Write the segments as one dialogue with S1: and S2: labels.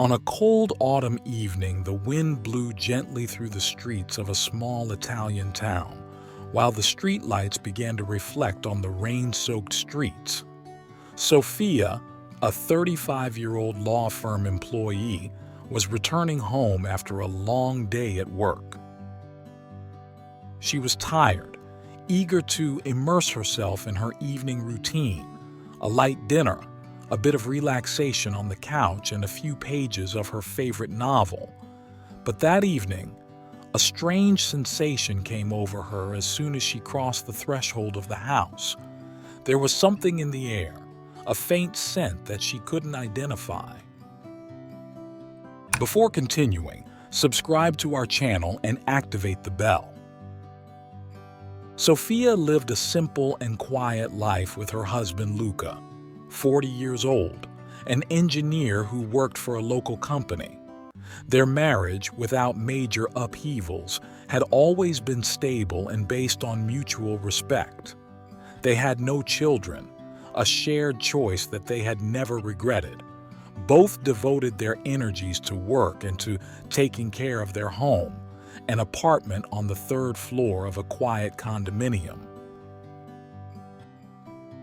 S1: On a cold autumn evening, the wind blew gently through the streets of a small Italian town, while the streetlights began to reflect on the rain-soaked streets. Sophia, a 35-year-old law firm employee, was returning home after a long day at work. She was tired, eager to immerse herself in her evening routine, a light dinner, a bit of relaxation on the couch, and a few pages of her favorite novel. But that evening, a strange sensation came over her as soon as she crossed the threshold of the house. There was something in the air, a faint scent that she couldn't identify. Before continuing, subscribe to our channel and activate the bell. Sophia lived a simple and quiet life with her husband Luca, 40 years old, an engineer who worked for a local company. Their marriage, without major upheavals, had always been stable and based on mutual respect. They had no children, a shared choice that they had never regretted. Both devoted their energies to work and to taking care of their home, an apartment on the third floor of a quiet condominium.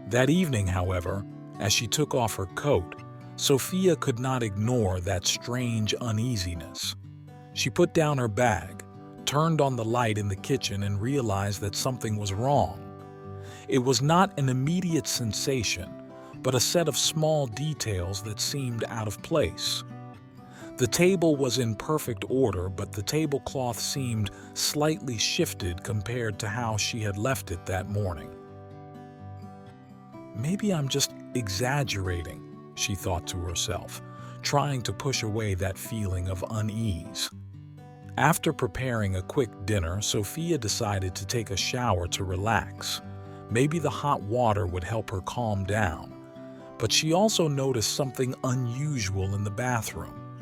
S1: That evening, however, as she took off her coat, Sophia could not ignore that strange uneasiness. She put down her bag, turned on the light in the kitchen, and realized that something was wrong. It was not an immediate sensation, but a set of small details that seemed out of place. The table was in perfect order, but the tablecloth seemed slightly shifted compared to how she had left it that morning. Maybe I'm just exaggerating, she thought to herself, trying to push away that feeling of unease. After preparing a quick dinner, Sophia decided to take a shower to relax. Maybe the hot water would help her calm down. But she also noticed something unusual in the bathroom.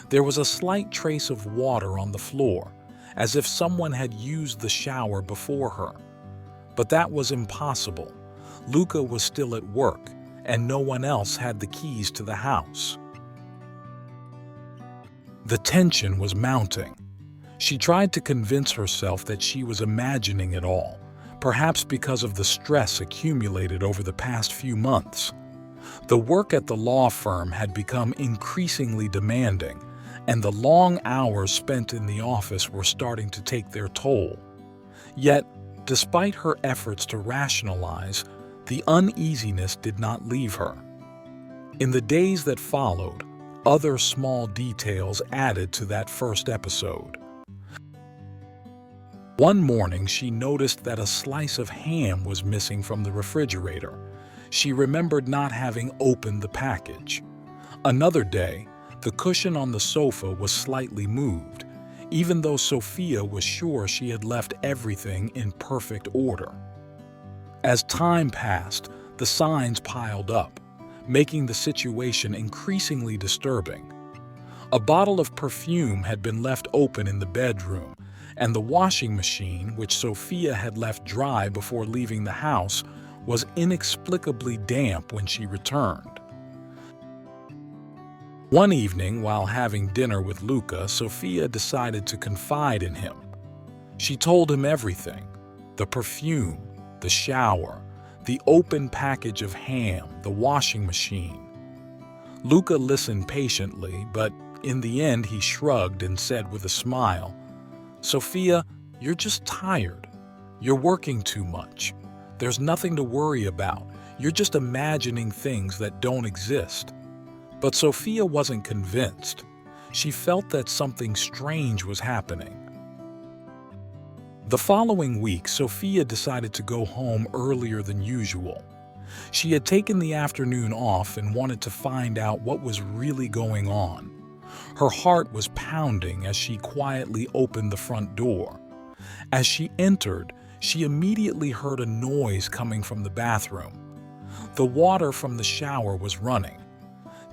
S1: There was a slight trace of water on the floor, as if someone had used the shower before her. But that was impossible. Luca was still at work, and no one else had the keys to the house. The tension was mounting. She tried to convince herself that she was imagining it all, perhaps because of the stress accumulated over the past few months. The work at the law firm had become increasingly demanding, and the long hours spent in the office were starting to take their toll. Yet, despite her efforts to rationalize, the uneasiness did not leave her. In the days that followed, other small details added to that first episode. One morning, she noticed that a slice of ham was missing from the refrigerator. She remembered not having opened the package. Another day, the cushion on the sofa was slightly moved, even though Sophia was sure she had left everything in perfect order. As time passed, the signs piled up, making the situation increasingly disturbing. A bottle of perfume had been left open in the bedroom, and the washing machine, which Sophia had left dry before leaving the house, was inexplicably damp when she returned. One evening, while having dinner with Luca, Sophia decided to confide in him. She told him everything: the perfume, the shower, the open package of ham, the washing machine. Luca listened patiently, but in the end he shrugged and said with a smile, "Sophia, you're just tired. You're working too much. There's nothing to worry about. You're just imagining things that don't exist." But Sophia wasn't convinced. She felt that something strange was happening. The following week, Sophia decided to go home earlier than usual. She had taken the afternoon off and wanted to find out what was really going on. Her heart was pounding as she quietly opened the front door. As she entered, she immediately heard a noise coming from the bathroom. The water from the shower was running.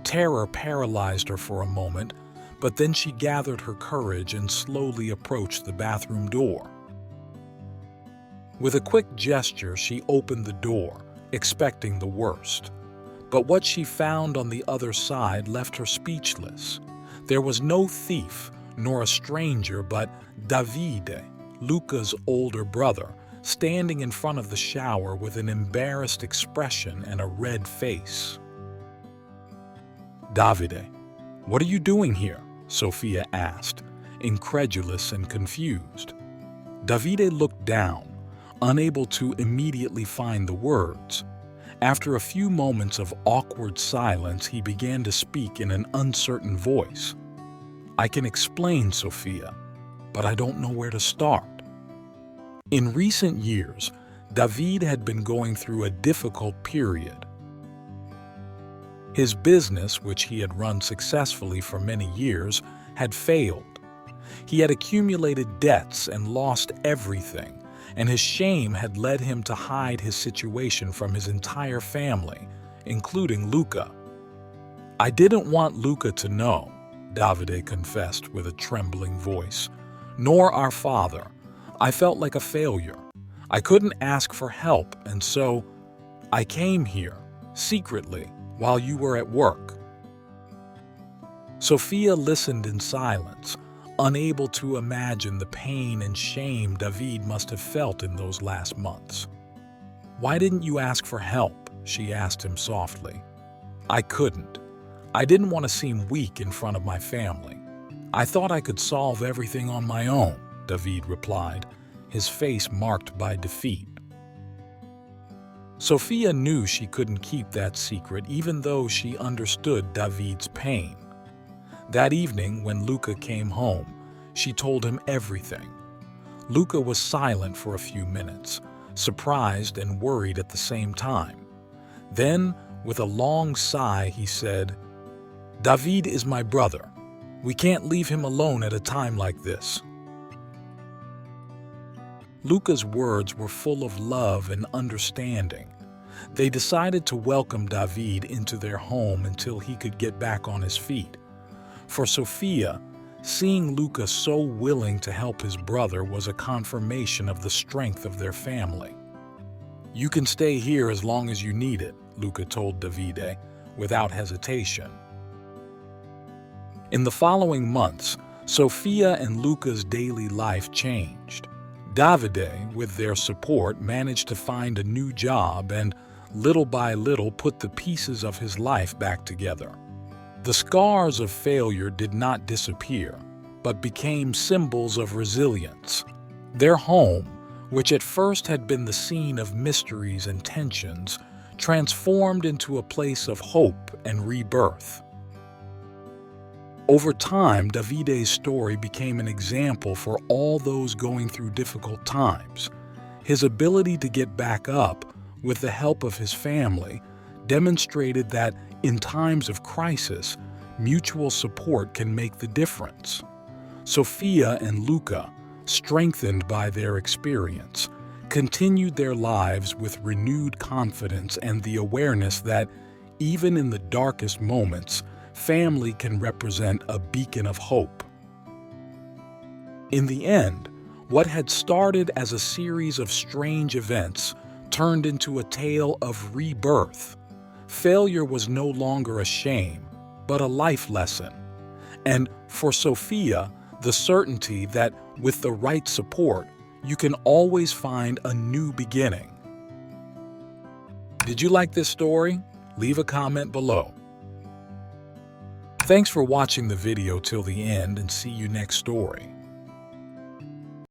S1: Terror paralyzed her for a moment, but then she gathered her courage and slowly approached the bathroom door. With a quick gesture, she opened the door, expecting the worst. But what she found on the other side left her speechless. There was no thief nor a stranger, but Davide, Luca's older brother, standing in front of the shower with an embarrassed expression and a red face. "Davide, what are you doing here?" Sofia asked, incredulous and confused. Davide looked down, unable to immediately find the words. After a few moments of awkward silence, he began to speak in an uncertain voice. "I can explain, Sofia, but I don't know where to start." In recent years, David had been going through a difficult period. His business, which he had run successfully for many years, had failed. He had accumulated debts and lost everything, and his shame had led him to hide his situation from his entire family, including Luca. "I didn't want Luca to know," Davide confessed with a trembling voice, "nor our father. I felt like a failure. I couldn't ask for help, and so I came here, secretly, while you were at work." Sofia listened in silence, unable to imagine the pain and shame David must have felt in those last months. "Why didn't you ask for help?" she asked him softly. "I couldn't. I didn't want to seem weak in front of my family. I thought I could solve everything on my own," David replied, his face marked by defeat. Sofia knew she couldn't keep that secret, even though she understood David's pain. That evening, when Luca came home, she told him everything. Luca was silent for a few minutes, surprised and worried at the same time. Then, with a long sigh, he said, "David is my brother. We can't leave him alone at a time like this." Luca's words were full of love and understanding. They decided to welcome David into their home until he could get back on his feet. For Sofia, seeing Luca so willing to help his brother was a confirmation of the strength of their family. "You can stay here as long as you need it," Luca told Davide, without hesitation. In the following months, Sofia and Luca's daily life changed. Davide, with their support, managed to find a new job and, little by little, put the pieces of his life back together. The scars of failure did not disappear, but became symbols of resilience. Their home, which at first had been the scene of mysteries and tensions, transformed into a place of hope and rebirth. Over time, Davide's story became an example for all those going through difficult times. His ability to get back up, with the help of his family, demonstrated that in times of crisis, mutual support can make the difference. Sofia and Luca, strengthened by their experience, continued their lives with renewed confidence and the awareness that, even in the darkest moments, family can represent a beacon of hope. In the end, what had started as a series of strange events turned into a tale of rebirth. Failure was no longer a shame, but a life lesson. And for Sofia, the certainty that with the right support, you can always find a new beginning. Did you like this story? Leave a comment below. Thanks for watching the video till the end, and see you next story.